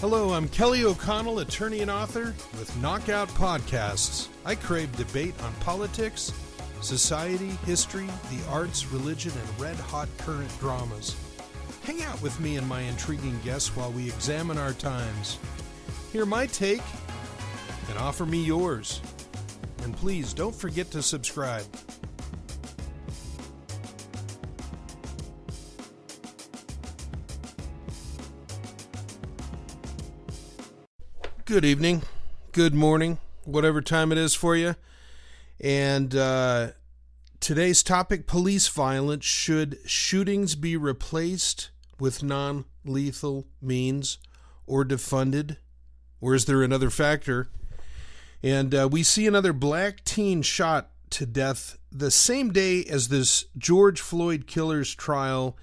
Hello, I'm Kelly O'Connell, attorney and author with Knockout Podcasts. I crave debate on politics, society, history, the arts, religion, and red-hot current dramas. Hang out with me and my intriguing guests while we examine our times. Hear my take and offer me yours. And please don't forget to subscribe. Good evening, good morning, whatever time it is for you. And today's topic, police violence. Should shootings be replaced with non-lethal means or defunded? Or is there another factor? And we see another black teen shot to death the same day as this George Floyd killer's trial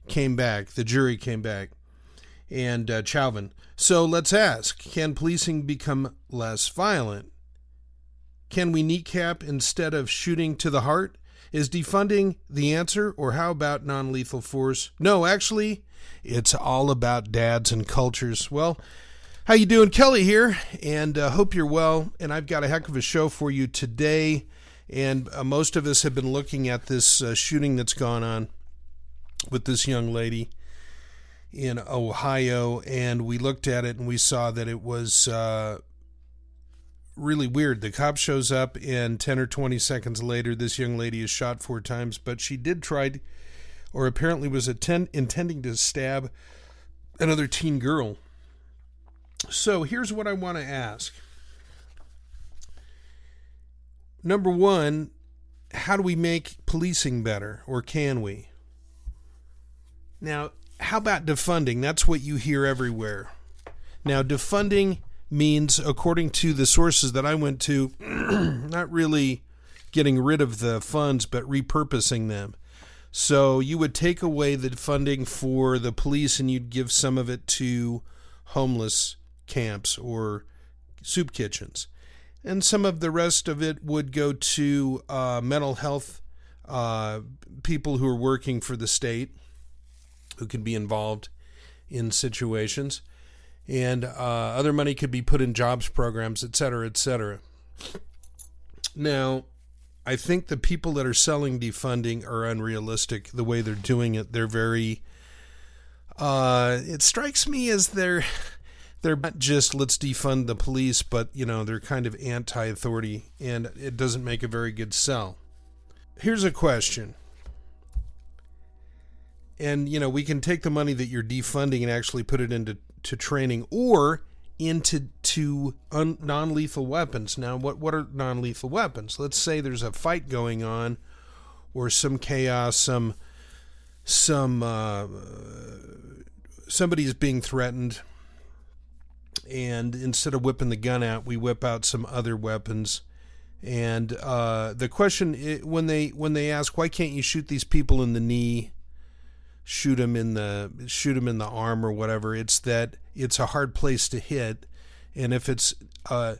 came back. The jury came back. And Chauvin. So let's ask, can policing become less violent? Can we kneecap instead of shooting to the heart? Is defunding the answer, or how about non-lethal force? No, actually, it's all about dads and cultures. Well, how you doing? Kelly here, and hope you're well. And I've got a heck of a show for you today. And most of us have been looking at this shooting that's gone on with this young lady in Ohio, and we looked at it and we saw that it was really weird. The cop shows up, and 10 or 20 seconds later, this young lady is shot 4 times, but she did try, or apparently was intending to stab another teen girl. So here's what I want to ask. Number one, how do we make policing better, or can we? Now, how about defunding? That's what you hear everywhere. Now, defunding means, according to the sources that I went to, not really getting rid of the funds, but repurposing them. So you would take away the funding for the police and you'd give some of it to homeless camps or soup kitchens. And some of the rest of it would go to mental health people who are working for the state, who can be involved in situations, and other money could be put in jobs programs, et cetera, et cetera. Now, I think the people that are selling defunding are unrealistic the way they're doing it. They're very, it strikes me as they're not just let's defund the police, but, they're kind of anti-authority, and it doesn't make a very good sell. Here's a question. And, we can take the money that you're defunding and actually put it into training or into non-lethal weapons. Now, what are non-lethal weapons? Let's say there's a fight going on or some chaos, somebody's being threatened, and instead of whipping the gun out, we whip out some other weapons. And the question, when they ask, why can't you shoot these people in the knee, shoot them in the arm or whatever, it's that it's a hard place to hit. And if it's a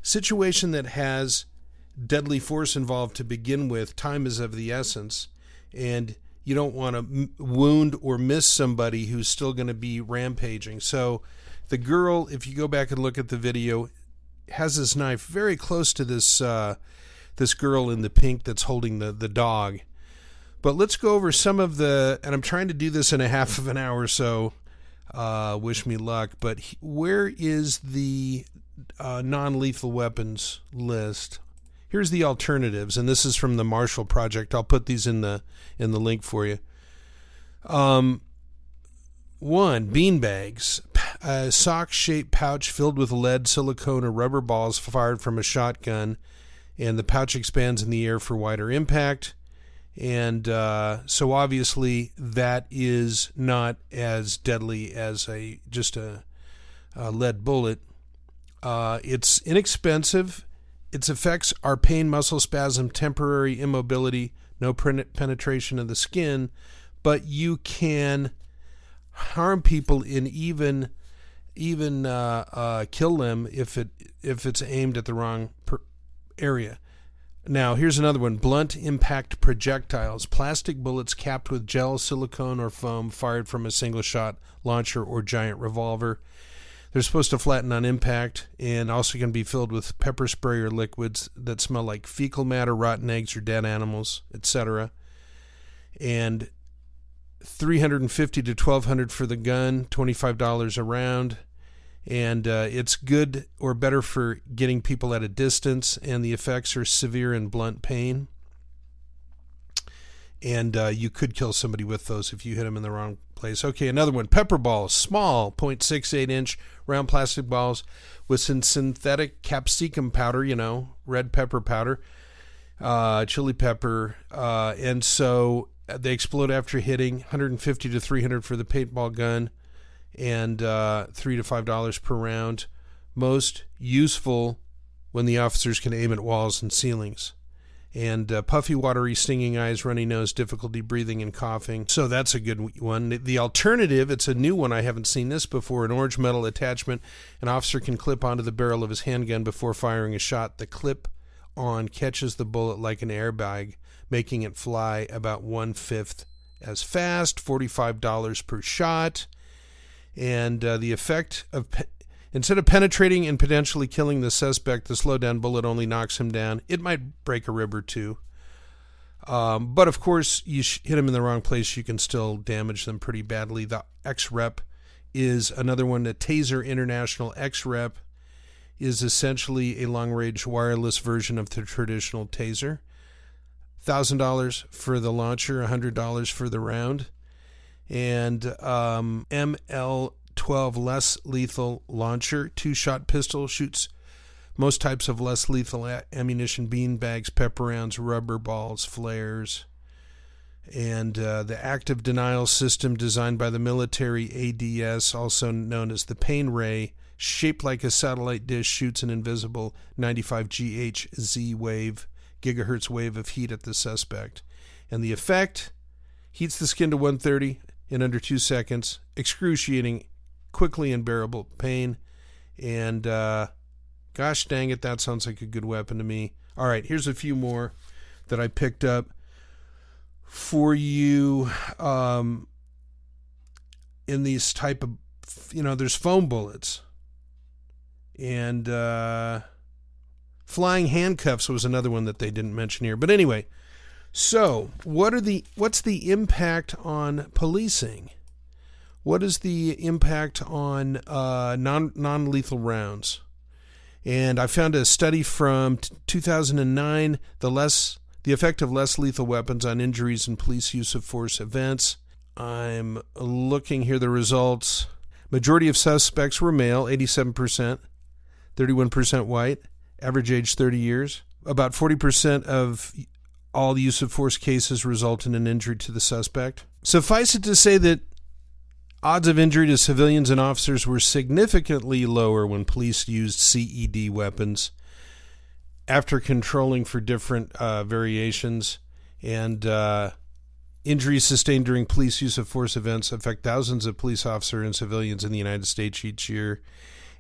situation that has deadly force involved to begin with, time is of the essence, and you don't want to wound or miss somebody who's still going to be rampaging. So the girl, if you go back and look at the video, has this knife very close to this girl in the pink that's holding the dog. But let's go over some of and I'm trying to do this in a half of an hour, so wish me luck. But where is the non-lethal weapons list? Here's the alternatives, and this is from the Marshall Project. I'll put these in the link for you. 1, beanbags, a sock-shaped pouch filled with lead, silicone, or rubber balls fired from a shotgun, and the pouch expands in the air for wider impact. And so obviously that is not as deadly as just a lead bullet. It's inexpensive. Its effects are pain, muscle spasm, temporary immobility, no penetration of the skin, but you can harm people and even kill them if it's aimed at the wrong area. Now, here's another one. Blunt impact projectiles. Plastic bullets capped with gel, silicone, or foam fired from a single-shot launcher or giant revolver. They're supposed to flatten on impact and also can be filled with pepper spray or liquids that smell like fecal matter, rotten eggs, or dead animals, etc. And $350 to $1,200 for the gun, $25 a round. And it's good or better for getting people at a distance, and the effects are severe and blunt pain. And you could kill somebody with those if you hit them in the wrong place. Okay, another one. Pepper balls. Small, 0.68-inch round plastic balls with some synthetic capsicum powder, red pepper powder, chili pepper. And so they explode after hitting. $150 to $300 for the paintball gun, and $3 to $5 per round. Most useful when the officers can aim at walls and ceilings. And puffy, watery, stinging eyes, runny nose, difficulty breathing and coughing. So that's a good one. The alternative, it's a new one. I haven't seen this before. An orange metal attachment an officer can clip onto the barrel of his handgun before firing a shot. The clip-on catches the bullet like an airbag, making it fly about 1/5 as fast, $45 per shot. And the effect of... Instead of penetrating and potentially killing the suspect, the slowdown bullet only knocks him down. It might break a rib or two. But, of course, you hit him in the wrong place, you can still damage them pretty badly. The X-Rep is another one. The Taser International X-Rep is essentially a long-range wireless version of the traditional Taser. $1,000 for the launcher, $100 for the round. And ML12 less lethal launcher, 2-shot pistol, shoots most types of less lethal ammunition, bean bags, pepper rounds, rubber balls, flares. And the active denial system designed by the military ADS, also known as the pain ray, shaped like a satellite dish, shoots an invisible 95 gigahertz wave of heat at the suspect. And the effect heats the skin to 130 in under 2 seconds, excruciating, quickly unbearable pain. And gosh dang it, that sounds like a good weapon to me. All right, here's a few more that I picked up for you in these type of, there's foam bullets. And flying handcuffs was another one that they didn't mention here. But anyway, so what's the impact on policing? What is the impact on non-lethal rounds? And I found a study from 2009, the effect of less lethal weapons on injuries and police use of force events. I'm looking here, the results. Majority of suspects were male, 87%, 31% white, average age 30 years. About 40% of all use of force cases result in an injury to the suspect. Suffice it to say that odds of injury to civilians and officers were significantly lower when police used CED weapons after controlling for different variations. And injuries sustained during police use of force events affect thousands of police officers and civilians in the United States each year.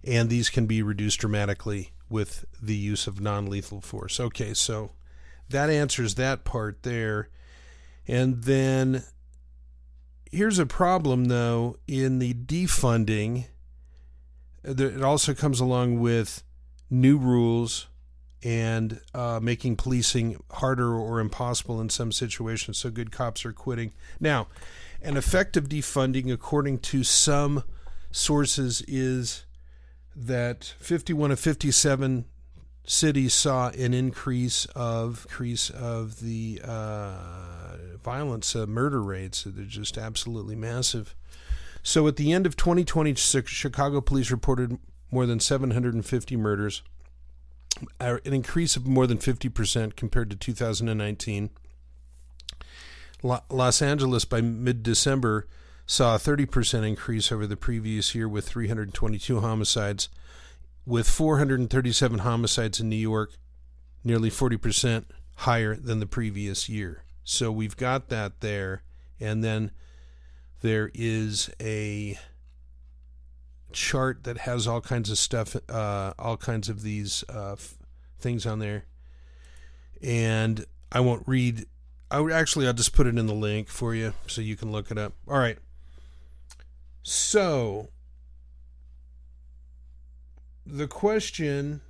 And these can be reduced dramatically with the use of non-lethal force. Okay, so that answers that part there. And then here's a problem, though, in the defunding. It also comes along with new rules and making policing harder or impossible in some situations, so good cops are quitting. Now, an effect of defunding, according to some sources, is that 51 of 57 cities saw an increase of the violence, murder rates. They're just absolutely massive. So at the end of 2020, Chicago police reported more than 750 murders, an increase of more than 50% compared to 2019. Los Angeles, by mid-December, saw a 30% increase over the previous year with 322 homicides, with 437 homicides in New York, nearly 40% higher than the previous year. So we've got that there. And then there is a chart that has all kinds of stuff, all kinds of these things on there. And I won't read. I'll just put it in the link for you so you can look it up. All right. So the question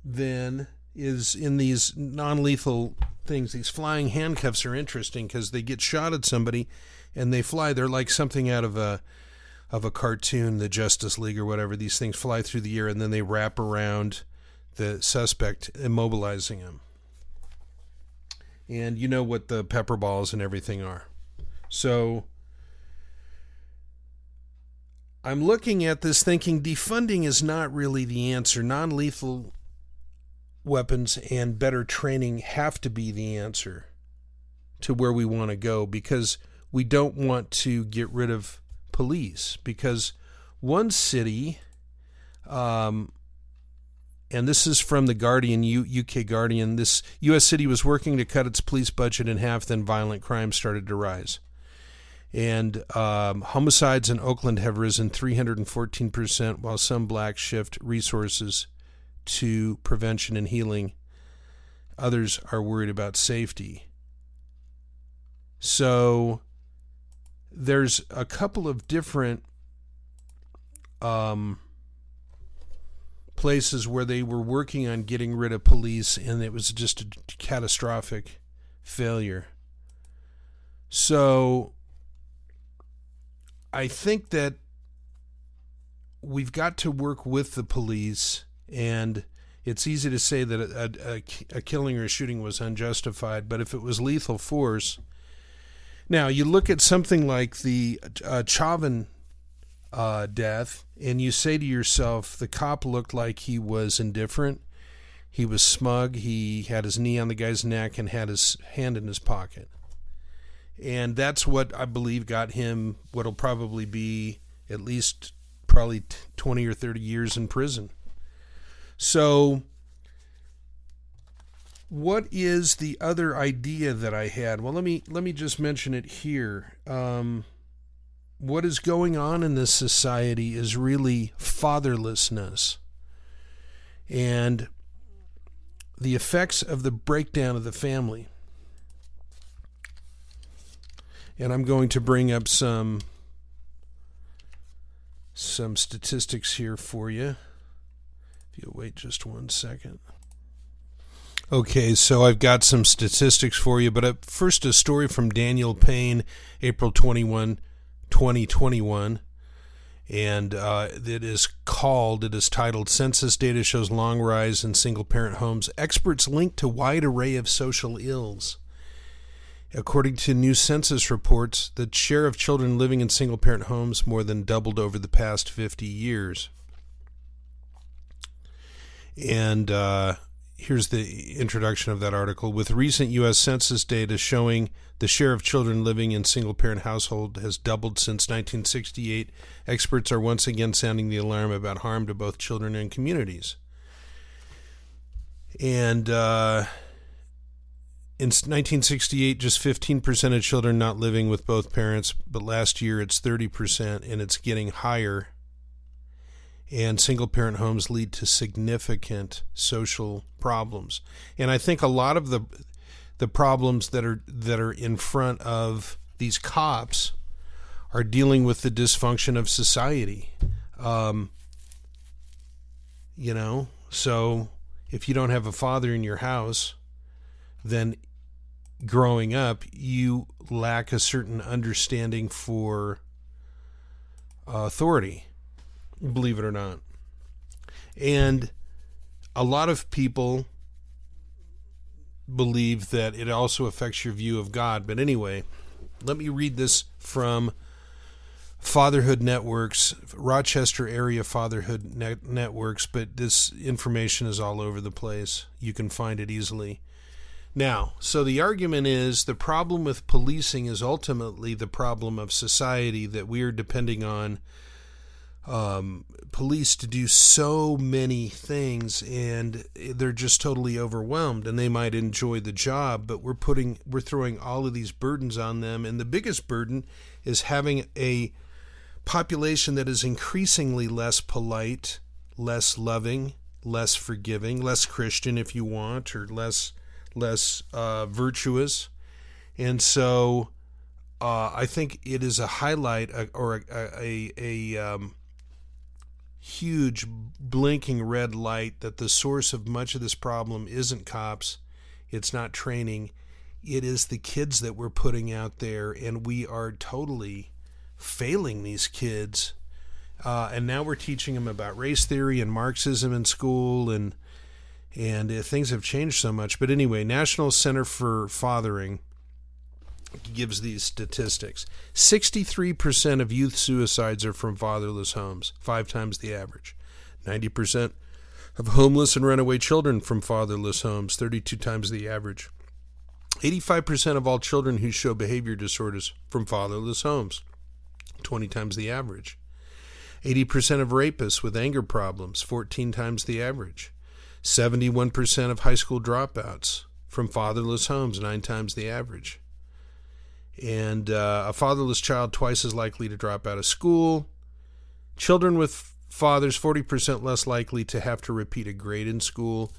then is, in these non-lethal things, these flying handcuffs are interesting because they get shot at somebody and they fly. They're like something out of a cartoon, the Justice League or whatever. These things fly through the air and then they wrap around the suspect, immobilizing him. And you know what the pepper balls and everything are. So I'm looking at this thinking defunding is not really the answer. Non-lethal weapons and better training have to be the answer to where we want to go, because we don't want to get rid of police. Because one city, and this is from the Guardian, UK Guardian, this U.S. city was working to cut its police budget in half, then violent crime started to rise. And homicides in Oakland have risen 314%, while some blacks shift resources to prevention and healing. Others are worried about safety. So there's a couple of different places where they were working on getting rid of police, and it was just a catastrophic failure. So I think that we've got to work with the police, and it's easy to say that a killing or a shooting was unjustified, but if it was lethal force... Now, you look at something like the Chauvin death, and you say to yourself, the cop looked like he was indifferent, he was smug, he had his knee on the guy's neck and had his hand in his pocket. And that's what I believe got him what'll probably be at least probably 20 or 30 years in prison. So what is the other idea that I had? Well, let me just mention it here. What is going on in this society is really fatherlessness and the effects of the breakdown of the family. And I'm going to bring up some statistics here for you. If you'll wait just 1 second. Okay, so I've got some statistics for you, but first a story from Daniel Payne, April 21, 2021, and it is titled, Census Data Shows Long Rise in Single-Parent Homes. Experts link to wide array of social ills. According to new census reports, the share of children living in single-parent homes more than doubled over the past 50 years. And here's the introduction of that article. With recent U.S. Census data showing the share of children living in single-parent household has doubled since 1968, experts are once again sounding the alarm about harm to both children and communities. And in 1968, just 15% of children not living with both parents, but last year it's 30%, and it's getting higher. And single-parent homes lead to significant social problems. And I think a lot of the problems that are in front of these cops are dealing with the dysfunction of society. So if you don't have a father in your house, then growing up, you lack a certain understanding for authority, believe it or not. And a lot of people believe that it also affects your view of God. But anyway, let me read this from Fatherhood Networks, Rochester area Fatherhood Networks, but this information is all over the place. You can find it easily. Now, so the argument is the problem with policing is ultimately the problem of society, that we are depending on police to do so many things, and they're just totally overwhelmed, and they might enjoy the job, but we're throwing all of these burdens on them. And the biggest burden is having a population that is increasingly less polite, less loving, less forgiving, less Christian if you want, or less virtuous. And so I think it is a highlight or huge blinking red light that the source of much of this problem isn't cops, it's not training, it is the kids that we're putting out there, and we are totally failing these kids. And now we're teaching them about race theory and Marxism in school, and things have changed so much. But anyway, National Center for Fathering gives these statistics. 63% of youth suicides are from fatherless homes, 5 times the average. 90% of homeless and runaway children from fatherless homes, 32 times the average. 85% of all children who show behavior disorders from fatherless homes, 20 times the average. 80% of rapists with anger problems, 14 times the average. 71% of high school dropouts from fatherless homes, 9 times the average. And a fatherless child twice as likely to drop out of school. Children with fathers 40% less likely to have to repeat a grade in school.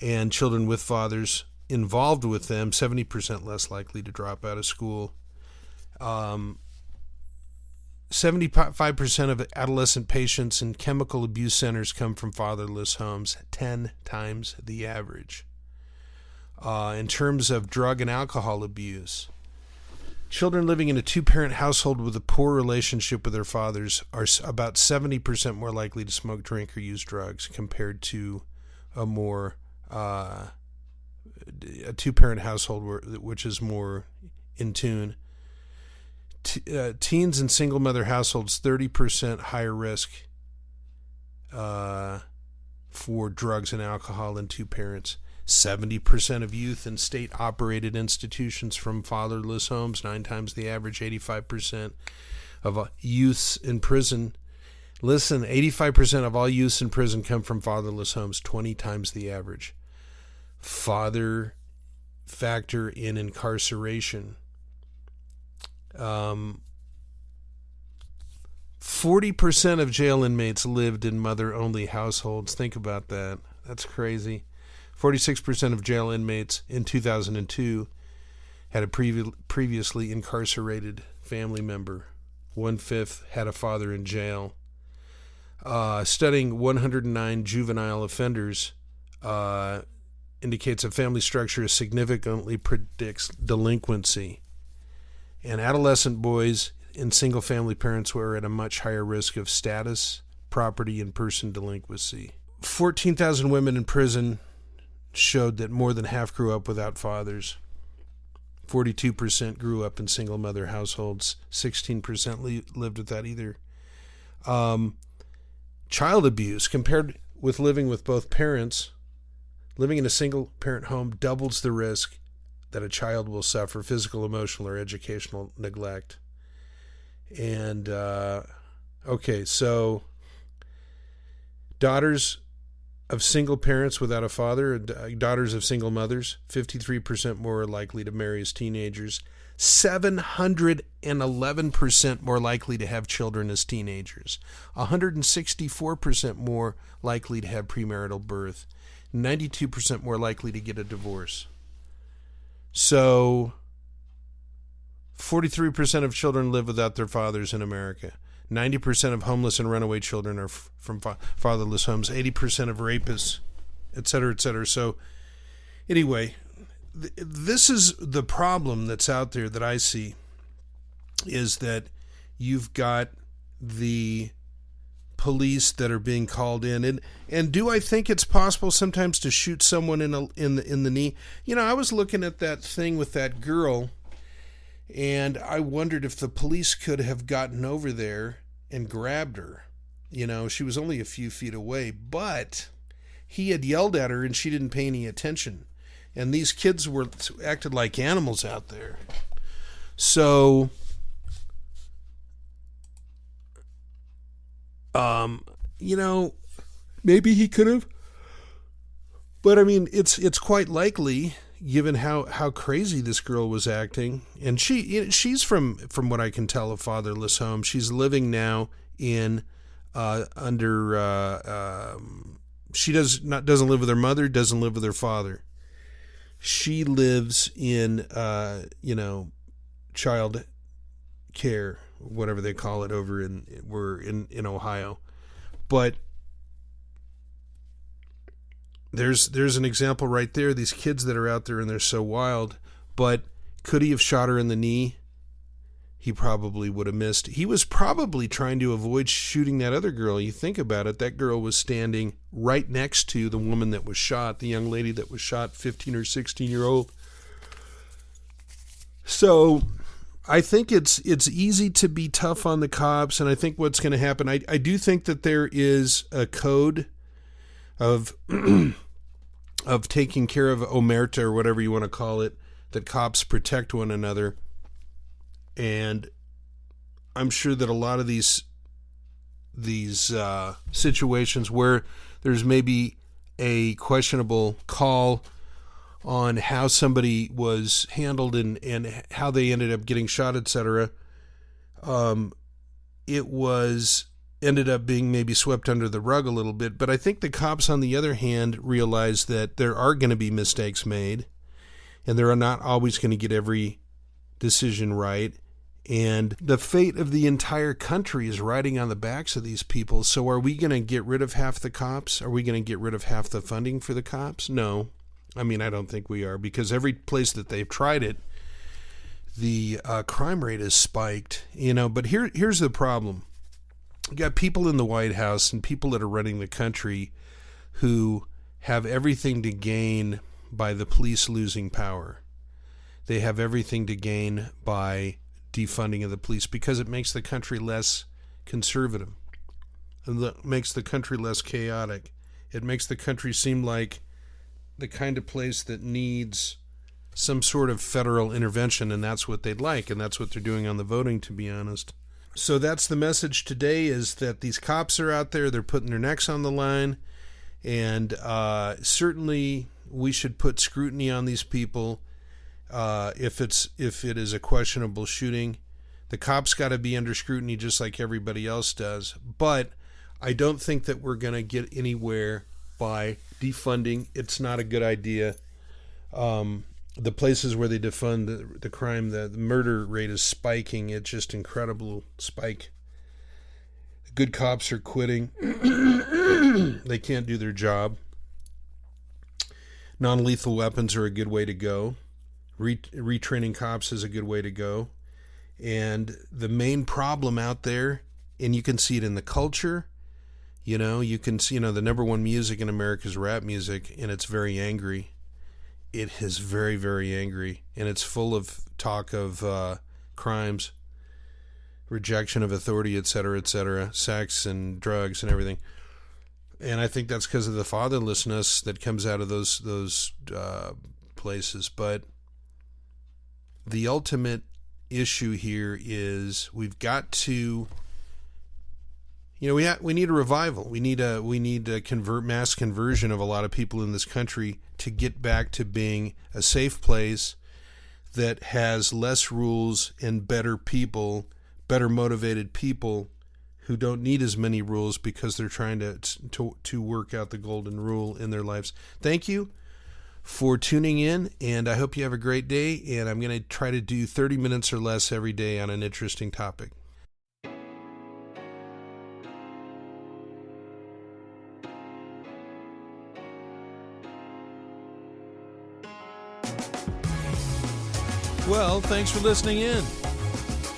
And children with fathers involved with them 70% less likely to drop out of school. 75% of adolescent patients in chemical abuse centers come from fatherless homes, 10 times the average. In terms of drug and alcohol abuse, children living in a 2-parent household with a poor relationship with their fathers are about 70% more likely to smoke, drink, or use drugs compared to a 2-parent household which is more in tune. Teens in single mother households 30% higher risk for drugs and alcohol than 2 parents. 70% of youth in state-operated institutions from fatherless homes, 9 times the average. 85% of youths in prison. Listen, 85% of all youths in prison come from fatherless homes, 20 times the average. Father factor in incarceration. 40% of jail inmates lived in mother-only households. Think about that. That's crazy. 46% of jail inmates in 2002 had a previously incarcerated family member. 1/5 had a father in jail. Studying 109 juvenile offenders indicates a family structure significantly predicts delinquency. And adolescent boys and single-family parents were at a much higher risk of status, property, and person delinquency. 14,000 women in prison showed that more than half grew up without fathers. 42% grew up in single-mother households. 16% lived without either. Child abuse, compared with living with both parents, living in a single-parent home doubles the risk that a child will suffer physical, emotional, or educational neglect. And, so daughters of single parents without a father, daughters of single mothers, 53% more likely to marry as teenagers, 711% more likely to have children as teenagers, 164% more likely to have premarital birth, 92% more likely to get a divorce. So 43% of children live without their fathers in America. 90% of homeless and runaway children are from fatherless homes. 80% of rapists, et cetera, et cetera. So anyway, this is the problem that's out there that I see, is that you've got the police that are being called in, and do I think it's possible sometimes to shoot someone in the knee? You know, I was looking at that thing with that girl, and I wondered if the police could have gotten over there and grabbed her. You know, she was only a few feet away, but he had yelled at her and she didn't pay any attention, and these kids were acted like animals out there. So maybe he could have, but I mean, it's quite likely, given how crazy this girl was acting. And she's from what I can tell, a fatherless home. She's living now in she doesn't live with her mother, doesn't live with her father. She lives in child care, whatever they call it over in Ohio. But there's an example right there. These kids that are out there and they're so wild. But could he have shot her in the knee? He probably would have missed. He was probably trying to avoid shooting that other girl. You think about it, that girl was standing right next to the woman that was shot, the young lady that was shot, 15 or 16-year-old. So I think it's easy to be tough on the cops, and I think what's going to happen, I do think that there is a code of of taking care of omerta, or whatever you want to call it, that cops protect one another. And I'm sure that a lot of these situations where there's maybe a questionable call on how somebody was handled and how they ended up getting shot, etc., it was ended up being maybe swept under the rug a little bit. But I think the cops, on the other hand, realize that there are going to be mistakes made, and they're not always going to get every decision right. And the fate of the entire country is riding on the backs of these people. So are we going to get rid of half the cops? Are we going to get rid of half the funding for the cops? No. I mean, I don't think we are, because every place that they've tried it, the crime rate has spiked. But here's the problem. You got people in the White House and people that are running the country who have everything to gain by the police losing power. They have everything to gain by defunding of the police, because it makes the country less conservative. It makes the country less chaotic. It makes the country seem like the kind of place that needs some sort of federal intervention, and that's what they'd like, and that's what they're doing on the voting, to be honest. So that's the message today, is that these cops are out there, they're putting their necks on the line, and certainly we should put scrutiny on these people. If it is a questionable shooting, the cops got to be under scrutiny just like everybody else does. But I don't think that we're going to get anywhere by defunding. It's not a good idea. The places where they defund the crime, the murder rate is spiking. It's just incredible spike. Good cops are quitting. They can't do their job. Non-lethal weapons are a good way to go. Retraining cops is a good way to go. And the main problem out there, and you can see it in the culture, you can see, the number one music in America is rap music, and it's very angry. It is very, very angry, and it's full of talk of crimes, rejection of authority, etc., sex and drugs and everything. And I think that's because of the fatherlessness that comes out of those places. But the ultimate issue here is we've got to, we need a revival. We need a mass conversion of a lot of people in this country to get back to being a safe place that has less rules and better people, better motivated people who don't need as many rules because they're trying to work out the golden rule in their lives. Thank you for tuning in, and I hope you have a great day, and I'm going to try to do 30 minutes or less every day on an interesting topic. Well, thanks for listening in.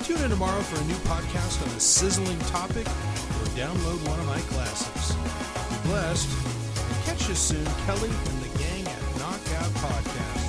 Tune in tomorrow for a new podcast on a sizzling topic, or download one of my classics. Be blessed, and catch you soon, Kelly and the gang at Knockout Podcast.